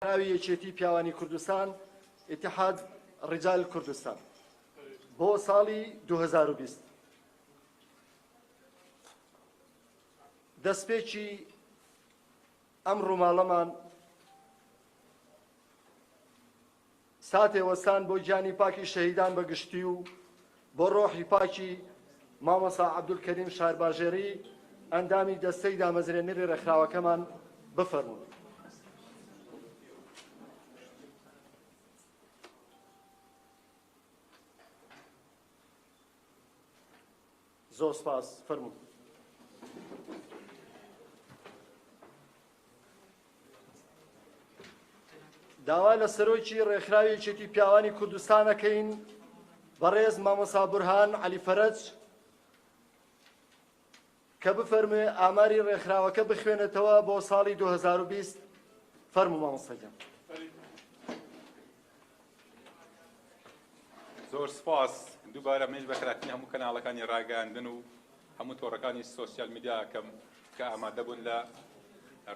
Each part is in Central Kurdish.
راوی یەکێتی پیاوانی کوردستان اتحاد ڕیجال کوردستان بۆ ساڵی 2020 دەستپێکی ئەم ڕووماڵەمان ساتێ وەستان بۆ گیانی پاکی شەهیدان بەگشتی و بۆ ڕۆحی پاکی مامۆستا عەبدولکەریم شارباژێری ئەندامی دەستەی دامەزرێنەری ڕێکخراوەکەمان بفەرموون. زۆر سپاس، فەرموون. داوا لە سەرۆکی ڕێکخراوی یەکێتی پیاوانی کوردستان دەکەین بەڕێز مامۆستا بورهان عەلی فەرەج کە بفەرمێ ئاماری ڕێکخراوەکە بخوێنێتەوە بۆ ساڵی 2020. فەرموو مامۆستا گیان. زۆر سپاس. دووبارە منیش بەخراپنی هەموو کەناڵەکانی ڕاگەاندن و هەموو تۆڕەکانی سۆسیال میدیاکەم کە ئامادە بوون لە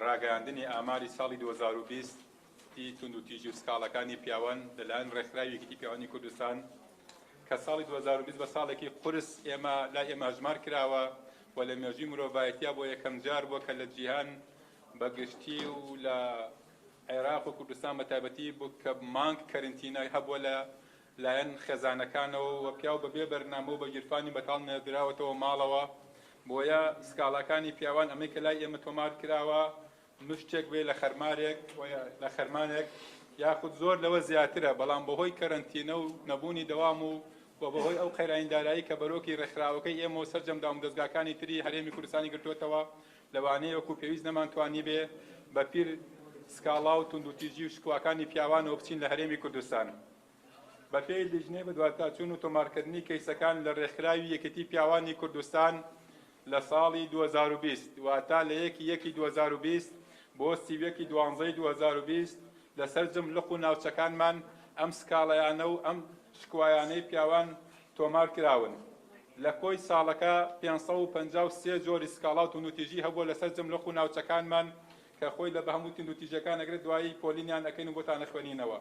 ڕاگەاندنی ئاماری ساڵی 2020 تند و تیژی و سکاڵەکانی پیاوان لەلایەن ڕێکخراوی یەکێتی پیاوانی کوردستان کە ساڵی 2020 بە ساڵێکی قورس ئێمە هەژمار کراوە و لە مێژووی مرۆڤایەتیا بۆ یەکەم جار بووە کە لە جیهان بەگشتی و لە عێراق و کوردستان بە تایبەتی بوو کە مانگ کەرنتینای هەبووە لە لایەن خێزانەکانەوە و پیاو بەبێ بەرنامە و بە گیرفانی بەتاڵ نێردراوەتەوە ماڵەوە بۆیە سکاڵەکانی پیاوان ئەمەی کە لای ئێمە تۆمار کراوە مشتێک بێ لە خەرمارێک لە خەرمانێک یاخود زۆر لەوە زیاترە، بەڵام بەهۆی کەرنتینە و نەبوونی دەوام و بەهۆی ئەو قەیراندارایی کە بەرۆکی ڕێکخراوەکەی ئێمە و سەرجەمدا و دەستگاکانی تری هەرێمی کوردستانی گرتووەتەوە لەوانەیە وەکو پێویست نەمانتوانی بێ بە پیر سکاڵا و تند و تیژی و شکواکانی پیاوانەوە بچین لە هەرێمی کوردستان. بە پێی لیژنەی بەدواتاچوون و تۆمارکردنی کەیسەکان لە ڕێکخراوی یەکێتی پیاوانی کوردستان لە ساڵی 2020 واتە لە 1/1/2020 بۆ 31/12/2020 لەسەر جملق و ناوچەکانمان ئەم سکاڵەیانە و ئەم شکوایانەی پیاوان تۆمار کراون. لە کۆی ساڵەکە 553 جۆری سکاڵا و تونوتیژی هەبووە لەسەر جملق و ناوچەکانمان کە خۆی لە بە هەموو تونوتیژەکان ئەگرێت دوایی پۆلینیان ئەەکەین و بۆتانە خوێنینەوە.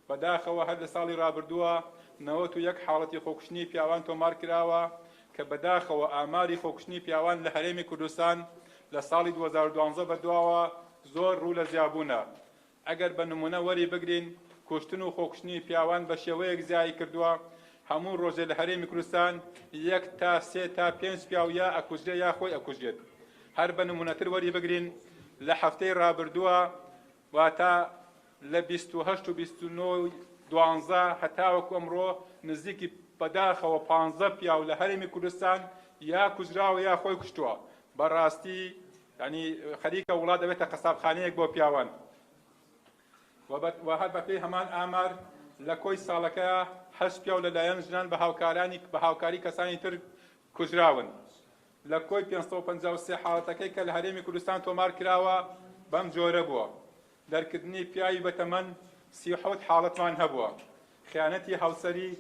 بەداخەوە هەر لە ساڵی ڕابردووە 91 حاڵەتی خۆکشتنی پیاوان تۆمار کراوە کە بەداخەوە ئاماری خۆکشتنی پیاوان لە هەرێمی کوردستان لە ساڵی 2012 بەدواوە زۆر ڕوو لە زیابوونە. ئەگەر بە نمونە وەری بگرین کوشتن و خۆکشتنی پیاوان بە شێوەیەک زیایی کردووە، هەموو ڕۆژێ لە هەرێمی کوردستان 1 تا 3 تا 5 پیاو یا ئەکوژرێ یا خۆی ئەکوژێت. هەر بە نمونەتر وەری بگرین لە هەفتەی ڕابردووە واتە لە 28 و 29/12 هەتاوەکو ئەمڕۆ نزیکی بەداخەوە 15 پیاو لە هەرێمی کوردستان یا کوژراوە یا خۆی کوشتووە. بەڕاستی ینی خەریکە وڵات دەبێتە قەسابخانەیەک بۆ پیاوان. و هەر بەپێی هەمان ئامار لە کۆی ساڵەکە 8 پیاو لەلایەن ژنان بە هاوکاری کەسانی تر کوژراون. لە کۆی 553 حاڵەتەکەی کە لە هەرێمی کوردستان تۆمار کراوە بەم جۆرە بووە. دەرکردنی پیاوی بەتەمەن 37 حاڵەتمان هەبووە. خیانەتی هاوسەری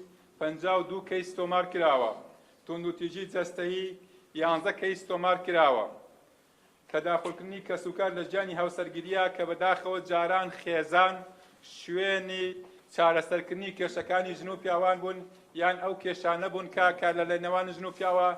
52 کەیس تۆمار کراوە. توندوتیژی جەستەیی 11 کەیس تۆمار کراوە. تەداخلکردنی کەسوکار لە ژیانی هاوسەرگیریە کە بەداخەوە جاران خێزان شوێنی چارەسەرکردنی کێشەکانی ژن و پیاوان بوون یان ئەو کێشانە بوون کە لە نێوان ژن و پیاوە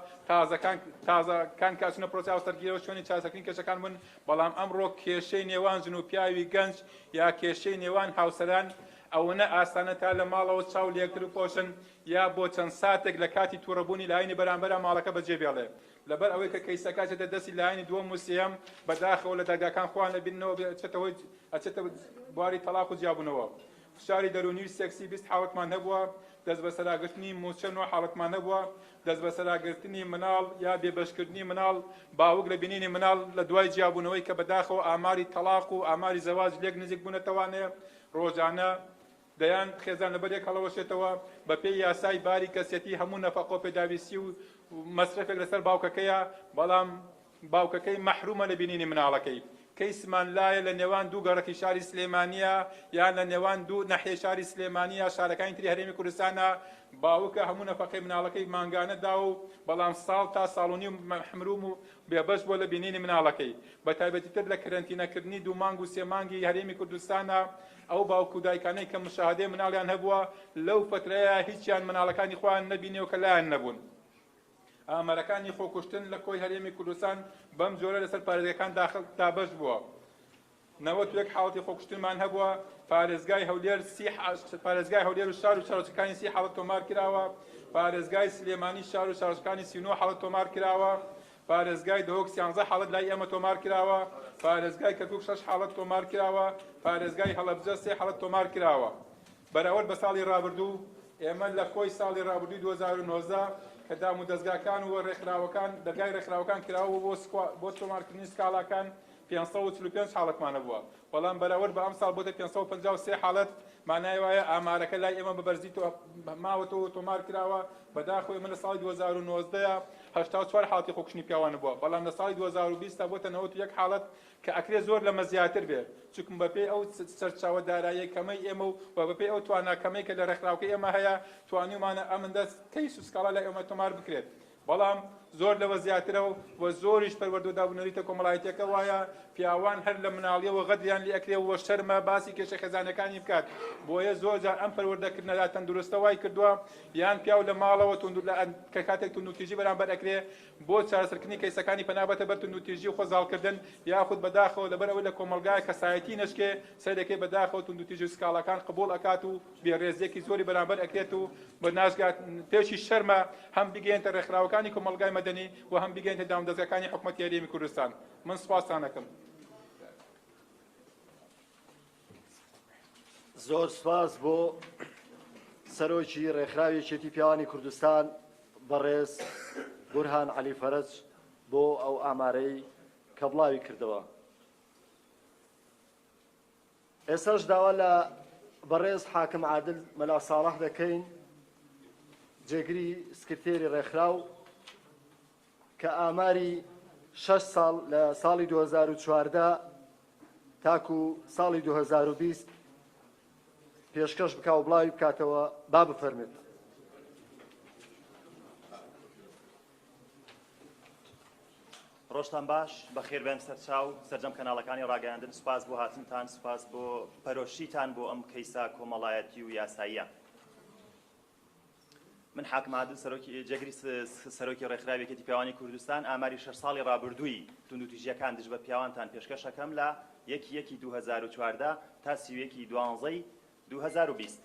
تازەکان کاچونە پرۆسی هاوسەرگیریەوە شوێنی چارەسەرکردنی کێشەکان بوون، بەڵام ئەمڕۆ کێشەی نێوان ژن و پیاوی گەنج یا کێشەی نێوان هاوسەران ئەوەنە ئاسانە تا لە ماڵەوە چاو لێکتر بپۆشن یا بۆ چەند ساتێک لە کاتی تووڕەبوونی لایەنی بەرامبەرە ماڵەکە بەجێ بێڵێ. لەبەر ئەوەی کە کەیسەکە چێتە دەستی لایەنی دووەم و سێەم بەداخەوە لە دەرگاکان خۆیان لەبینەوە ئەچێتە بواری تەلاق و جیابوونەوە. فشاری دەرونی و سێکسی 20 حاڵەتمان هەبووە. دەست بە سەراگرتنی موچە 9 حاڵەتمان هەبووە. دەست بە سەراگرتنی مناڵ یا بێبەشکردنی مناڵ باوک لە بینینی مناڵ لە دوای جیابوونەوەی کە بەداخەوە ئاماری تەلاق و ئاماری زەواج لێک نزیک بوونەتەوانەیە ڕۆژانە دەیان خێزان لەبەرێک هەڵەوەشێتەوە. بە پێی یاسای باری کەسێتی هەموو نەفەقۆ و پێداویستی و مەسرفێک لەسەر باوکەکەیە، بەڵام باوکەکەی مەحرومە لە بینینی مناڵەکەی. کەیسمان لایە لە نێوان دوو گەڕەکی شاری سلێمانیە یان لە نێوان دوو نەحیە شاری سلێمانیە شارەکانی تری هەرێمی کوردستانە باوکە هەموو نەفەقەی مناڵەکەی مانگانەدا و بەڵام ساڵ تا ساڵ و نیم محمروم و بێبەش بۆ لە بینینی مناڵەکەی بە تایبەتیتر لە کەرەنتینەکردنی 2 مانگ و 3 مانگی هەرێمی کوردستانە ئەو باوکو دایکانەی کە مشاهدەی مناڵیان هەبووە لەو فترەیە هیچیان مناڵەکانی خۆیان نەبینیەوە کە لایەن نەبوون. ئامارەکانی خۆکوشتن لە کۆی هەرێمی کوردستان بەم جۆرە لەسەر پارێزەکان دابەش بووە. 91 حاڵەتی خۆکوشتنمان هەبووە، پارێزگای هەولێر و شار و شارۆچەکانی 30 حاڵەت تۆمار کراوە، پارێزگای سلێمانی شار و شارۆچەکانی 39 حاڵەت تۆمار کراوە، پارێزگای دهۆک 13 حاڵەت لای ئێمە تۆمار کراوە، پارێزگای کەرکووک 6 حاڵەت تۆمار کراوە، پارێزگای هەڵەبجە 3 حاڵەت تۆمار کراوە. بەراورد بە ساڵی ڕابردوو ئێمە لە کۆی ساڵی ڕابردووی 2019 کە دام و دەستگاکان و ڕێکخراوەکان دەرگای ڕێکخراوەکان کراوە بۆ تۆمارکردنی سکاڵاکان 545 حاڵەتمان هەبووە، بەڵام بەراورد بە ئەم ساڵ بۆتە 553 حاڵەت مانای وایە ئامارەکە لای ئێمە بەبەرزی ماوەتەوە تۆمار کراوە. بەداخۆی من لە ساڵی 2019 84 حاڵەتی خۆکوشتنی پیاوانە بووە، بەڵام لە ساڵی 2020 تا بۆتە 91 حاڵەت کە ئەکرێ زۆر لەمە زیاتر بێت، چونکە بەپێی ئەو سەرچاوە دارایی کەمەی ئێمە و بەپێی ئەو تواناکەمەی کە لە ڕێکخراوەکەی ئێمە هەیە توانیمانە ئەمەندە کەیس و سکاڵا لای ئێمە تۆمار بکرێت. بەڵام زۆر لەوە زیاترەوە و زۆریش پەروەردە و دابوونەریتە کۆمەڵایەتیەکە وایە پیاوان هەر لە مناڵیەوە غەدریان لێ ئەکرێەوە شەرمە باسی کێشە خەزانەکانی بکات. بۆیە زۆر جار ئەم پەروەردەکردنەدا تەندروستە وای کردووە یان پیاو لە ماڵەوە کە کاتێک توندوتیژی بەرامبەر ئەکرێ بۆ چارەسەرکردنی کەیسەکانی پەنابەتە بەر توندوتیژی و خۆزاڵکردن یاخود بەداخەوە لەبەر ئەوەی لە کۆمەلگای کەسایەتی نشکێ سەرەکەی بەداخەوە توندوتیژی و سکاڵەکان قبوڵ ئەکات و بێڕێزیەکی زۆری بەرامبەر ئەکرێت و بە ناشگات پێشی شەرمە هەم بگەێنتە ڕێکخراوەکانی کۆمەلگای مەدەنی و هەم بگەێنتە دامدەستگاکانی حکوومەتی هەرێمی کوردستان. من سوپاسان دەکەم. زۆر سپاس بۆ سەرۆکی ڕێکخراوێکێتی پیاوانی کوردستان بەڕێز بورهان عەلی فەرەج بۆ ئەو ئامارەی کە بڵاوی کردەوە. ئێستاش داوا لە بەڕێز حاکم عادل مەلا ساڵح دەکەین جێگری سکرتێری ڕێکخراو کە ئاماری 6 ساڵ لە ساڵی 2014 تاکو ساڵی 2020 پێشکەش بکا و بڵاوی بکاتەوە با بفەرمێت. ڕۆژتان باش بەخێر بێن سەرچاو سەرجەم کەناڵەکانی ڕاگەیاندن. سوپاس بۆ هاتنتان، سوپاس بۆ پەرۆشیتان بۆ ئەم کەیسا کۆمەڵایەتی و یاساییە. من حاکم عادل جێگری سەرۆکی ڕێکخراوێکێتی پیاوانی کوردستان ئاماری 6 ساڵی ڕابردووی توندوتیژیەکان دژ بە پیاوانتان پێشکەشەکەم لە 1/1/2014 تا 30/12/2020.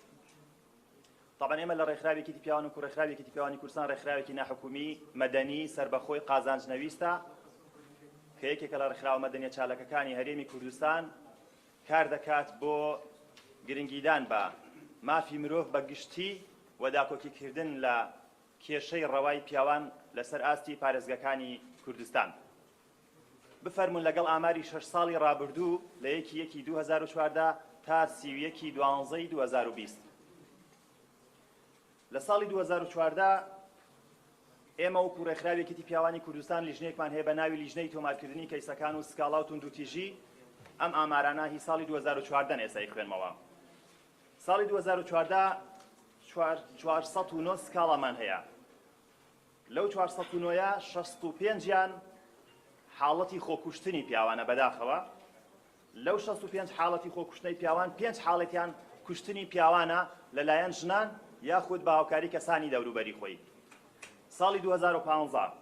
طبعا ئێمە لە ڕێکخراوێکێتی پیاوان و ڕێکخراوێکێتی پیاوانی کوردستان ڕێکخراوێکی ناحکومی مەدەنی سەربەخۆی قازانجنەویستە کە یەکێکە لە ڕێکخراوە مەدەنیە چالەکەکانی هەرێمی کوردستان کار دەکات بۆ گرنگیدان بە مافی مرۆڤ بە گشتی و داکۆکیکردن لە کێشەی ڕەوای پیاوان لەسەر ئاستی پارێزگەکانی کوردستان. بفەرمونون لەگەڵ ئاماری 6 ساڵی ڕابردوو لە 1/1/2014 تا 30/12/2020 لە ساڵی 2014 ئێمە وەکو ڕێکخراوێکێتی پیاوانی کوردستان لیژنەیەکمان هەیە بە ناوی لیژنەی تۆمارکردنی کەیسەکان و سکاڵا و توندوتیژی. ئەم ئامارانە هی ساڵی 2014 ئێستای خوێنمەوە. ساڵی 2014 409 سکاڵامان هەیە. لەو 409 65یان حاڵەتی خۆکوشتنی پیاوانە بەداخەوە. لەو 65 حاڵەتی خۆکوشتنی پیاوان 5 حاڵەتیان کوشتنی پیاوانە لەلایەن ژنان یاخود بە هاوکاری کەسانی دەوروبەری خۆی. ساڵی 2015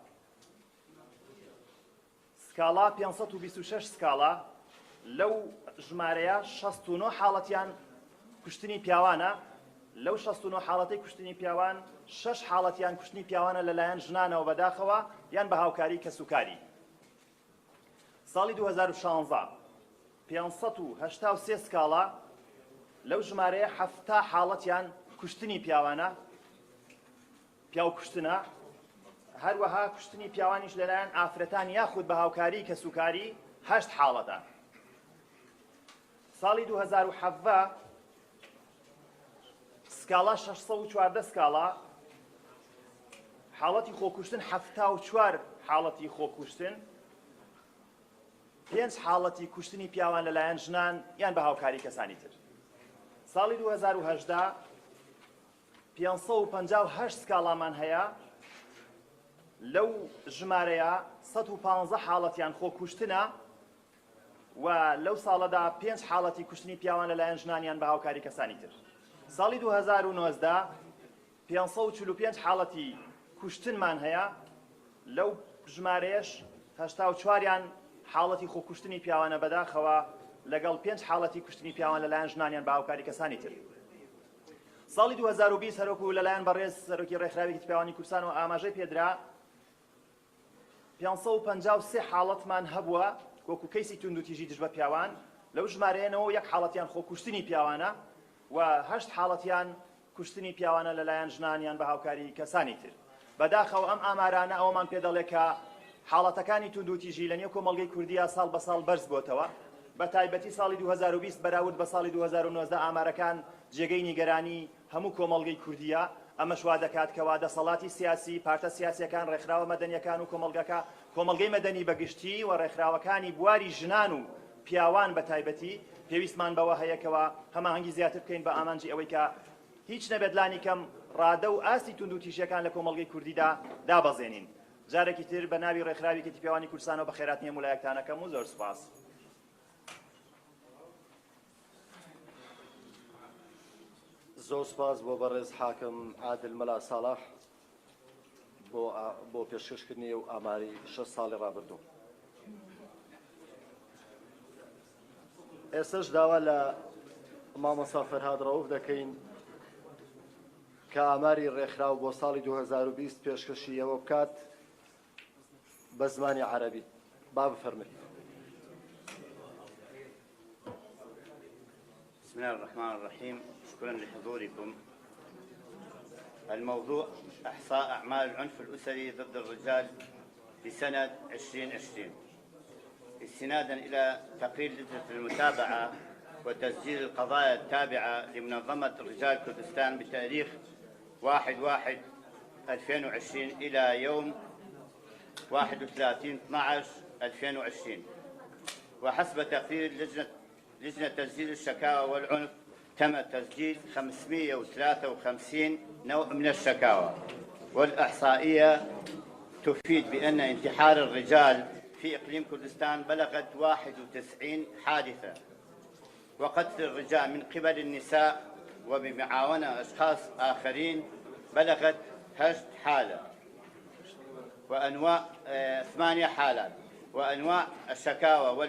سکاڵا 526 سکاڵا لەو ژمارەیە 69 حاڵەتیان کوشتنی پیاوانە. لەو 69 حاڵەتی کوشتنی پیاوان 6 حاڵەتیان کوشتنی پیاوانە لەلایەن ژنانەوە بەداخەوە یان بە هاوکاری کەسوکاری. ساڵی 2016 583 سکاڵا لەو ژمارەیە 7 حاڵەتیان کوشتنی پیاوانە پیاو کوشتنە. هەروەها کوشتنی پیاوانیش لەلایەن ئافرەتان یاخود بە هاوکاری کەسوکاری 8 حاڵەتە. ساڵی 2017 سکاڵا 614 سکاڵا حاڵەتی خۆکوشتن 74 حاڵەتی خۆکوشتن 5 حاڵەتی کوشتنی پیاوان لەلایەن ژنان یان بە هاوکاری کەسانی تر. ساڵی 2018 558 سکاڵامان هەیە لەو ژمارەیە 115 حاڵەتیان خۆکوشتنە و لەو ساڵەدا 5 حاڵەتی کوشتنی پیاوان لەلایەن ژنانیان بە هاوکاری کەسانی تر. ساڵی 2019 545 حاڵەتی کوشتنمان هەیە لەو ژمارەیەش 84یان حاڵەتی خۆکوشتنی پیاوانە بەداخەوە لەگەڵ 5 حاڵەتی کوشتنی پیاوان لەلایەن ژنانیان بە هاوکاری کەسانی تر. ساڵی 2020 هەروەکو لەلایەن بەڕێز سەرۆکی ڕێکخراوێکی پیاوانی کوردستان و ئاماژەی پێدرا 553 حاڵەتمان هەبووە وەکو کەیسی توندوتیژی دژ بە پیاوان لەو ژمارەیەنەوە 1 حاڵەتیان خۆکوشتنی پیاوانە و 8 حاڵەتیان کوشتنی پیاوانە لەلایەن ژنانیان بە هاوکاری کەسانی تر. بەداخەوە ئەم ئامارانە ئەومان پێ دەڵێت کە حاڵەتەکانی توندوتیژی لە نێو کۆمەڵگەی کوردیا ساڵ بە ساڵ بەرز بۆتەوە بە تایبەتی ساڵی 2020 بەراورد بە ساڵی 2019 ئامارەکان جێگەی نیگەرانی هەموو کۆمەڵگەی کوردیا ئەمەش وا دەکات کەوا دەسەڵاتی سیاسی پارتە سیاسیەکان ڕێکخراوە مەدەنیەکان و کۆمەڵگەی مەدەنی بەگشتی و ڕێکخراوەکانی بواری ژنان و پیاوان بە تایبەتی پێویستمان بەوە هەیەکەوە هەماهەنگی زیاتر بکەین بە ئامانجی ئەوەی کە هیچ نەبێتلانی کەم ڕادە و ئاستی توندوتیژیەکان لە کۆمەڵگەی کوردیدا دابەزێنین. جارێکی تر بە ناوی ڕێکخراوێکی پیاوانی کوردستانەوە بە خێرات نیە مولایەکتانەکەم و زۆر سوپاس. زۆر سپاس بۆ بەڕێز حاکم عادل مەلا ساڵح بۆ پێشکەشکردنی و ئاماری 6 ساڵی ڕابردوو. ئێستش داوا لە مامۆستا فەرهاد ڕەوف دەکەین کە ئاماری ڕێکخراو بۆ ساڵی 2020 پێشکەشی ئەوە بکات بە زمانی عەرەبی. با بفەرمێت. بسم الله الرحمن الرحيم. شكرا لحضوركم. الموضوع إحصاء أعمال العنف الأسري ضد الرجال لسنة 2020 استنادا إلى تقرير لجنة المتابعة وتسجيل القضايا التابعة لمنظمة رجال كردستان بتاريخ 1/1/2020 إلى يوم 31/12/2020 وحسب تقرير لجنة تسجيل الشكاوى والعنف تم تسجيل 553 نوع من الشكاوى والإحصائية تفيد بأن انتحار الرجال في إقليم كردستان بلغت 91 حادثة وقتل الرجال من قبل النساء وبمعاونة أشخاص آخرين بلغت 8 حالة وأنواع 8 حالات وأنواع الشكاوى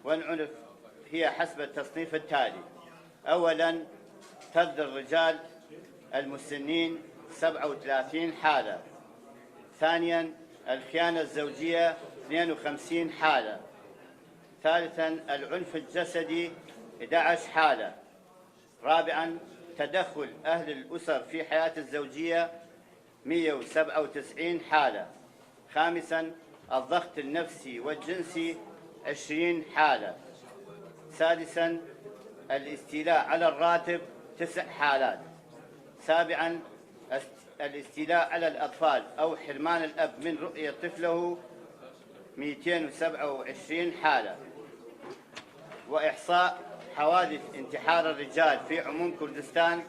والعنف هي حسب التصنيف التالي: أولاً طرد الرجال المسنين 37 حالة. ثانياً الخيانة الزوجية 52 حالة. ثالثاً العنف الجسدي 11 حالة. رابعاً تدخل أهل الأسر في حياة الزوجية 197 حالة. خامساً الضغط النفسي والجنسي 20 حالة. سادساً الاستيلاء على الراتب 9 حالات. سابعاً الاستيلاء على الأطفال أو حرمان الأب من رؤية طفله 227 حالة. وإحصاء حوادث انتحار الرجال في عموم كردستان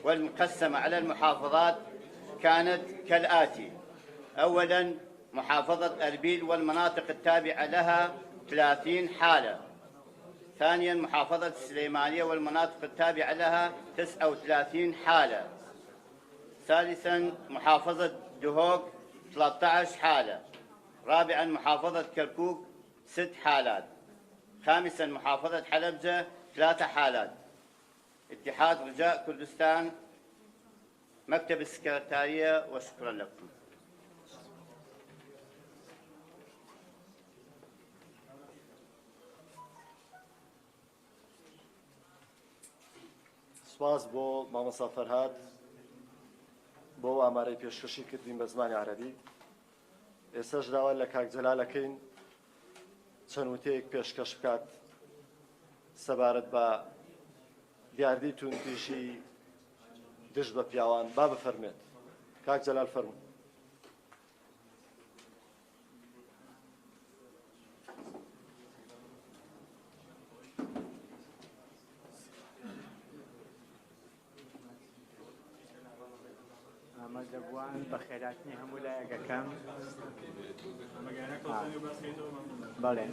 والمقسمة على المحافظات كانت كالآتي: أولاً محافظة أربيل والمناطق التابعة لها 30 حالة. ثانياً محافظة السليمانية والمناطق التابعة لها 39 حالة. ثالثاً محافظة دهوك 13 حالة. رابعاً محافظة كركوك 6 حالات. خامساً محافظة حلبجة 3 حالات. اتحاد رجاء كردستان، مكتب السكرتارية، وشكرا لكم. سپاس بۆ مامۆستا فەرهاد بۆ ئامارەی پێشکەشی کردین بە زمانی عەرەبی. ئێستاش داوا لە کاک جەلالەکەین چەند وتەیەک پێشکەش بکات سەبارەت بە دیاردی توندوتیژی دژ بە پیاوان. با بفەرمێت. کاک جەلال فەرموو. ئامادەبووان بە خێراتنی هەموو لایەکەکەم بەڵێ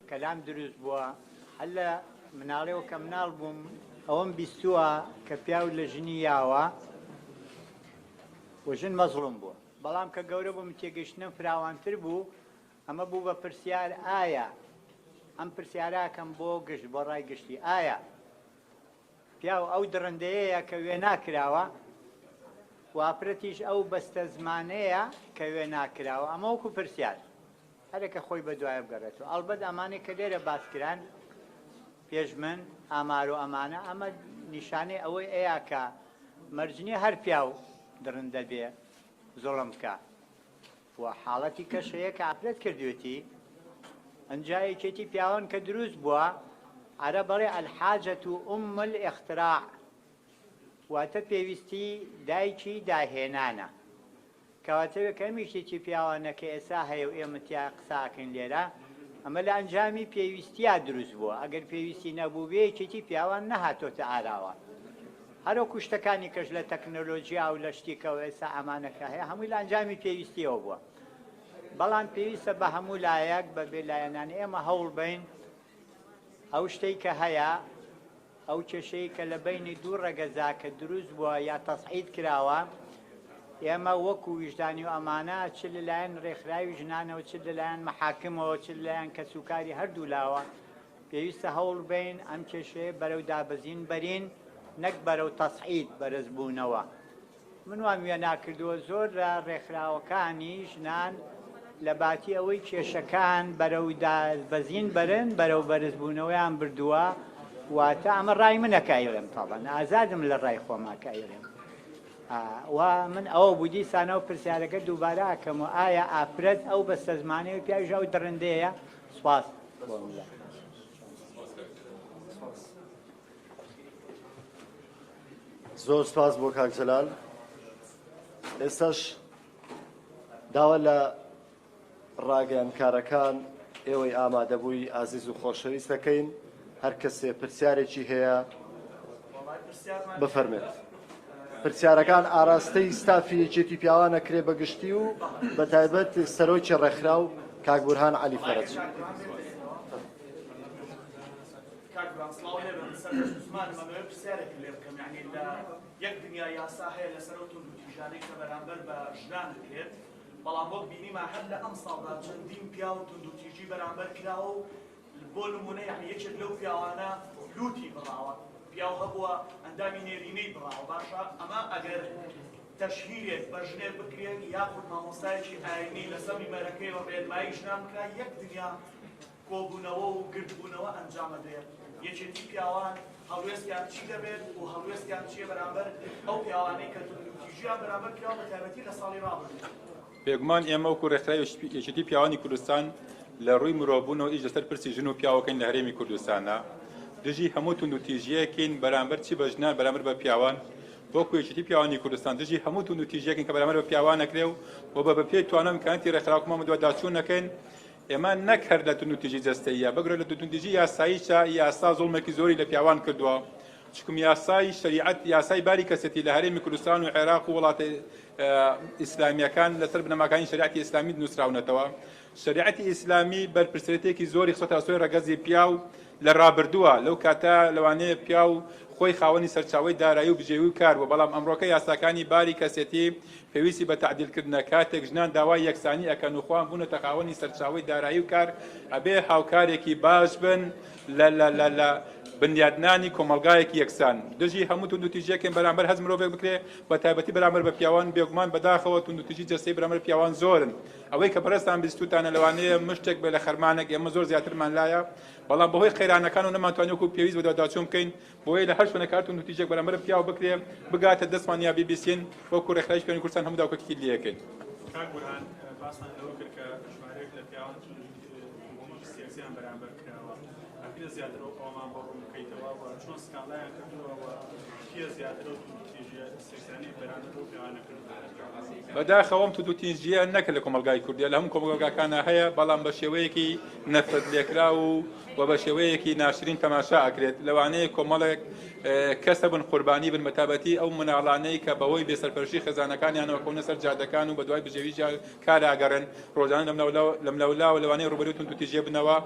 کەلام دروست بووە هەر لە مناڵێەوە کە مناڵ بووم ئەوەم بیستووە کە پیاو لە ژنی یاوە و ژن مەزڵوم بووە بەڵام کە گەورە بووم تێگەشتنم فراوانتر بوو ئەمە بوو بە پرسیار ئایا ئەم پرسیاراکەم بۆ گشت بۆ ڕای گشتی ئایا پیاو ئەو درڕندەیەیە کە وێ ناکراوە واپرەتیش ئەو بەستە زمانەیە کە وێ ناکراوە ئەمە وەکو پرسیار هەرێکە خۆی بە دوایە بگەڕێتەوە ئەڵبەت ئەمانەی کە لێرە باسکران پێش من ئامار و ئەمانە ئەمە نیشانەی ئەوەی ئەیە کە مەرجنی هەر پیاو درڕندە بێ زۆڵم بکە و حاڵەتی کەشەیە کە ئافرەت کردوێتی ئەنجایەکێتی پیاوان کە دروست بووە عەرە بەڵێ ئەلحاجەت و ئوم الئختراع واتە پێویستی دایکی داهێنانە کەواتە کەمیشتێکی پیاوانە کە ئێستا هەیە و ئێمە تیا قساکەین لێرە ئەمە لە ئەنجامی پێویستیە دروست بووە ئەگەر پێویستی نەبوو بێ یەکێتی پیاوان نەهاتۆتە ئاراوە هەروەکو شتەکانی کەش لە تەکنۆلۆژیا و لە شتێکەوە ئێستا ئەمانەکە هەیە هەمووی لە ئەنجامی پێویستیەوە بووە بەڵام پێویستە بە هەموو لایەک بە بێلایەنانی ئێمە هەوڵ بین ئەو شتەی کە هەیە ئەو کێشەی کە لە بینی دوو ڕەگەزا کە دروست بووە یا تەسعید کراوە ئێمە وەکو ویژدانی و ئەمانە چ لەلایەن ڕێکخراوی ژنانەوە چ لەلایەن مەحاکمەوە چ لەلایەن کەسوکاری هەردوو لاوە پێویستە هەوڵ بین ئەم کێشەیە بەرەو دابەزین بەرین نەک بەرەو تەسعید بەرزبوونەوە من وام وێ ناکردووە زۆر لە ڕێکخراوەکانی ژنان لە باتی ئەوەی کێشەکان بەرەو دابەزین بەرن بەرەو بەرزبوونەوەیان بردووە واتە ئەمە ڕای منەکە ئەیڵێم تەڵەن ئازادم لە ڕای خۆماکە ئەیڵێم و من ئەوە بوودی سانە و پرسیارەکە دووبارە ئەکەم و ئایا ئافرەت ئەو بەستە زمانەوە پیاژە و درڕندەیە سوپاس زۆر سپاس بۆ کاک جەلال ئێستاش داوا لە ڕاگەیاندکارەکان ئێوەی ئامادەبووی ئازیز و خۆشەویست دەکەین هەر کەسێ پرسیارێکی هەیە بفەرمێت پرسیارەکان ئاراستەی ستافی یەکێتی پیاوانە کرێ بەگشتی و بە تایبەت سەرۆکی ڕێکخرا و کاک بورهان عەلی فەرەج یەک دنیا یاسا هەیە لەسەر ئەو توندوتیژانەی کە بەرامبەر بە ژنان دەکرێت بەڵام وەک بینیمە هەر لە ئەم ساڵدا چەندین پیا و توندوتیژی بەرامبەر کراوە و بۆ نمونە یعنی یەکێک لەو پیاوانە لوتی بڕاوە پیاو هەبووە ئەندامی نێرینەی بڕاوە باشە ئەمە ئەگەر تەشهیرێک بە ژنێک بکرێت یاخود مامۆستایەکی ئاینی لەسەر میمەرەکەی و ڕێنمایی ژنان بکە یەک دنیا کۆبوونەوە و گردبوونەوە ئەنجامە دێت یەکێتی پیاوان هەڵوێستیان چی دەبێت و هەڵوێستیان چیە بەرامبەر ئەو پیاوانەی کە توندوتیژیان بەرامبەر کراوە بە تایبەتی لە ساڵی ڕابردوو بێگومان ئێمە وەکو ڕێکخراوی یەکێتی پیاوانی کوردستان لە ڕووی مرۆڤبوونەوە ئیش لەسەر پرسی ژن و پیاوەکەین لە هەرێمی کوردستانە دژی هەموو توندوتیژیەکەین بەرامبەر چی بە ژنان بەرامبەر بە پیاوان وەکو یەکێتی پیاوانی کوردستان دژی هەموو توندوتیژیەکەین کە بەرامبەر بە پیاوان نەکرێ و بە پێی توانە ئیمکاناتی ڕێکخراوەکەمان دووە داچوون نەکەین ئێمە نەک هەر لە توندوتیژی جەستەییە بگرە لە توندوتیژی یاساییشە یاسا زوڵمێکی زۆری لە پیاوان کردووە چکم یاسای شریعەت یاسای باری کەسێتی لە هەرێمی کوردستان و عێراق و وڵاتی ئیسلامیەکان لەسەر بنەماکانی شریعەتی ئیسلامی نووسراونەتەوە شریعەتی ئیسلامی بەرپرسێتێکی زۆری خۆتە سۆی ڕەگەزی پیاو لە ڕابردووە لەو کاتە لەوانەیە پیاو خۆی خاوەنی سەرچاوی دارایی و بژێوی و کار بووە بەڵام ئەمڕۆکە یاساکانی باری کەسێتی پێویستی بە تعدیلکردنە کاتێک ژنان داوای یەکسانی ئەکەن و خۆیان بوونەتە خاوەنی سەرچاوی دارایی و کار ئەبێ هاوکارێکی باش بن لە بنیادنانی کۆمەلگایەکی یەکسان دژی هەموو توندوتیژیەکەین بەرامبەر هەز مرۆڤێک بکرێ بە تایبەتی بەرامبەر بە پیاوان بێگومان بەداخەوە توندوتیژی جەستەی بەرامبەر پیاوان زۆرن ئەوەی کە بەڕێستان بیستوتانە لەوانەیە مشتێک بێ لە خەرمانێک ئێمە زۆر زیاترمان لایە بەڵام بەهۆی خێرانەکان و نەمانتوانێت وەکو پێویست بەداچوون بکەین بۆیە لە هەر شوێنەکە توندوتیژێک بەرامبەر پیاو بکرێ بگاتە دەستمان یا بیبیسین وەکو ڕێکخراوی پێوانی کوردستان هەموو داوکەکی لێەکەین کاک بورهان باسمان لەوە کرد کە ژمارەیەک لە پیاوان سیاسیان بەرامبەر کراوە لەکرێ زیاترەوە ئەومان بۆ ڕوون بکەیتەوە و چۆن سکاڵایان کردووە و کێ زیاترە و توندوتیژیە سێکسانی بەرامبەر بۆ پیاوانەکردن. بەداخەوەم توندوتیژیە نەکە لە کۆمەلگای کوردیا لە هەموو کۆمەلگاکانە هەیە بەڵام بە شێوەیەکی نەفرەت لێکرا و بە شێوەیەکی ناشرین تەماشا ئەکرێت لەوانەیە کۆمەڵێک کەسە بن قوربانی بن مەتابەتی ئەو مناڵانەی کە بەهۆی بێسەرپەرشی خێزانەکانیانەوە کەونە سەر جادەکان و بە دوای بژێوی کاراگەڕن ڕۆژانە لەم لەولا و لەوانەیە ڕوبەری توندوتیژیە بنەوە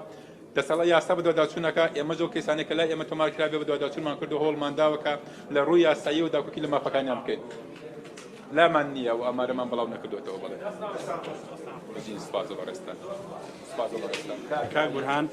دەسەڵات یاسا بە دوواداچوونەکە ئێمە جۆ کەسانێک کە لای ئێمە تۆمارکرابێ بە دوواداچوونمان کرد و هەوڵمانداوەکە لە ڕووی یاسایی و داکوکی لە مافەکانیان بکەین لامان نییە و ئەمارەمان بەڵاو نەکردوێتەوە بڵێ سپاس بەڕێستان کاک بورهان